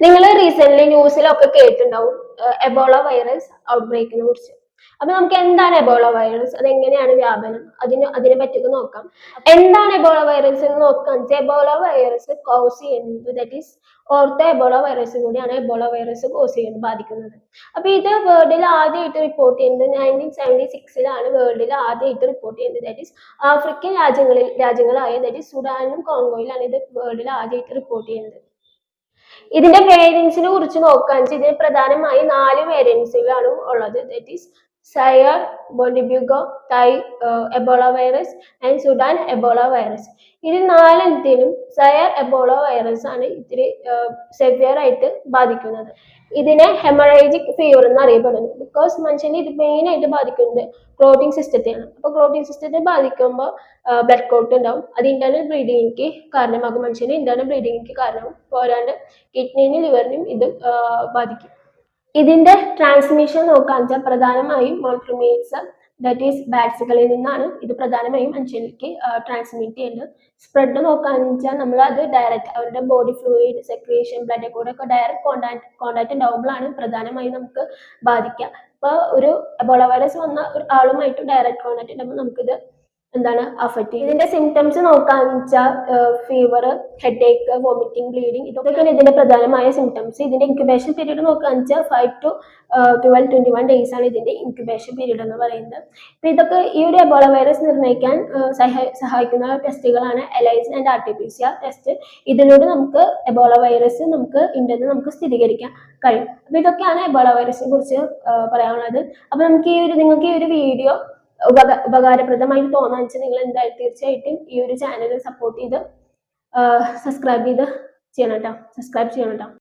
നിങ്ങൾ റീസെന്റ് ന്യൂസിലൊക്കെ കേട്ടിട്ടുണ്ടാവും Ebola virus ഔട്ട്ബ്രേക്കിനെ കുറിച്ച്. അപ്പൊ നമുക്ക് എന്താണ് എബോള വൈറസ്, അതെങ്ങനെയാണ് വ്യാപനം, അതിനെ പറ്റിയൊക്കെ നോക്കാം. എന്താണ് എബോള വൈറസ് എന്ന് നോക്കാം. എബോള വൈറസ് കോസ് ചെയ്യുന്നത്, that is ortho Ebola virus കൂടിയാണ് എബോള വൈറസ് കോസ് ചെയ്യുന്നത്, ബാധിക്കുന്നത്. അപ്പൊ ഇത് വേൾഡിൽ ആദ്യമായിട്ട് റിപ്പോർട്ട് ചെയ്യുന്നത് 1976 വേൾഡിൽ ആദ്യമായിട്ട് റിപ്പോർട്ട് ചെയ്യുന്നത്. ദാറ്റ് ഈസ് ആഫ്രിക്കൻ രാജ്യങ്ങളായ ദാറ്റ് ഈസ് സുഡാനിലും കോങ്കോയിലാണ് ഇത് വേൾഡിൽ ആദ്യമായിട്ട് റിപ്പോർട്ട് ചെയ്യുന്നത്. ഇതിന്റെ വേരിയൻസിനെ കുറിച്ച് നോക്കുകയാണെന്ന് ഇതിന് പ്രധാനമായി 4 വേരിയൻസുകളാണ് ഉള്ളത്. ദാറ്റ് ഈസ് സയർ, ബോണ്ടിബ്യൂഗോ, തൈ Ebola virus and Sudan Ebola virus. ഇതിൽ 4 സയർ എബോള വൈറസ് ആണ് ഇത്തിരി സെവിയർ ആയിട്ട് ബാധിക്കുന്നത്. ഇതിനെ ഹെമറേജിക് ഫീവർ എന്ന് അറിയപ്പെടുന്നു. ബിക്കോസ് മനുഷ്യനെ ഇത് മെയിൻ ആയിട്ട് ബാധിക്കുന്നത് ക്ലോട്ടിംഗ് സിസ്റ്റത്തെയാണ്. അപ്പൊ ക്ലോട്ടിംഗ് സിസ്റ്റത്തെ ബാധിക്കുമ്പോൾ ബ്ലഡ് ക്ലോട്ട് ഉണ്ടാവും. അത് ഇന്റേണൽ ബ്ലീഡിങ്ങിക്ക് കാരണമാകും. മനുഷ്യന് ഇന്റേണൽ ബ്ലീഡിങ്ങിക്ക് കാരണമാകും. പോരാണ്ട് കിഡ്നിനും ലിവറിനും ഇത് ബാധിക്കും. ഇതിന്റെ ട്രാൻസ്മിഷൻ നോക്കാന്ന് വെച്ചാൽ പ്രധാനമായും മോൾട്രിമേറ്റ്സ്, ദാറ്റ് ഈസ് ബാറ്റ്സുകളിൽ നിന്നാണ് ഇത് പ്രധാനമായും മനുഷ്യനിലേക്ക് ട്രാൻസ്മിറ്റ് ചെയ്യുന്നത്. സ്പ്രെഡ് നോക്കാന്ന് വെച്ചാൽ നമ്മൾ അത് ഡയറക്റ്റ് അവരുടെ ബോഡി ഫ്ലൂയിഡ്, സെക്രീഷൻ, ബ്ലഡ് കൂടെ ഒക്കെ ഡയറക്റ്റ് കോണ്ടാക്ട് ഉണ്ടാവുമ്പോഴാണ് പ്രധാനമായും നമുക്ക് ബാധിക്കുക. അപ്പോൾ ഒരു എബോള വൈറസ് വന്ന ഒരു ആളുമായിട്ട് ഡയറക്റ്റ് കോണ്ടാക്ട് ഉണ്ടാകുമ്പോൾ നമുക്കിത് അഫക്ട് ചെയ്യും. ഇതിന്റെ സിംറ്റംസ് നോക്കാന്ന് വെച്ചാൽ ഫീവർ, ഹെഡേക്ക്, വോമിറ്റിംഗ്, ബ്ലീഡിങ്, ഇതൊക്കെയാണ് ഇതിന്റെ പ്രധാനമായ സിംറ്റംസ്. ഇതിന്റെ ഇൻക്യുബേഷൻ പീരീഡ് നോക്കാന്ന് വെച്ചാൽ 5 to 21 ഡേയ്സ് ആണ് ഇതിന്റെ ഇൻക്യുബേഷൻ പീരീഡ് എന്ന് പറയുന്നത്. അപ്പൊ ഇതൊക്കെ ഈ ഒരു എബോള വൈറസ് നിർണ്ണയിക്കാൻ സഹായിക്കുന്ന ടെസ്റ്റുകളാണ് എലൈസ ആൻഡ് RT-PCR ടെസ്റ്റ്. ഇതിലൂടെ നമുക്ക് എബോള വൈറസ് ഉണ്ടെന്ന് നമുക്ക് സ്ഥിരീകരിക്കാൻ കഴിയും. അപ്പൊ ഇതൊക്കെയാണ് എബോള വൈറസിനെ കുറിച്ച് പറയാനുള്ളത്. അപ്പൊ നിങ്ങൾക്ക് ഈ ഒരു വീഡിയോ ഉപകാരപ്രദമായി തോന്നാന്ന് വെച്ചാൽ നിങ്ങൾ എന്തായാലും തീർച്ചയായിട്ടും ഈ ഒരു ചാനൽ സപ്പോർട്ട് ചെയ്ത് സബ്സ്ക്രൈബ് ചെയ്യണം കേട്ടോ.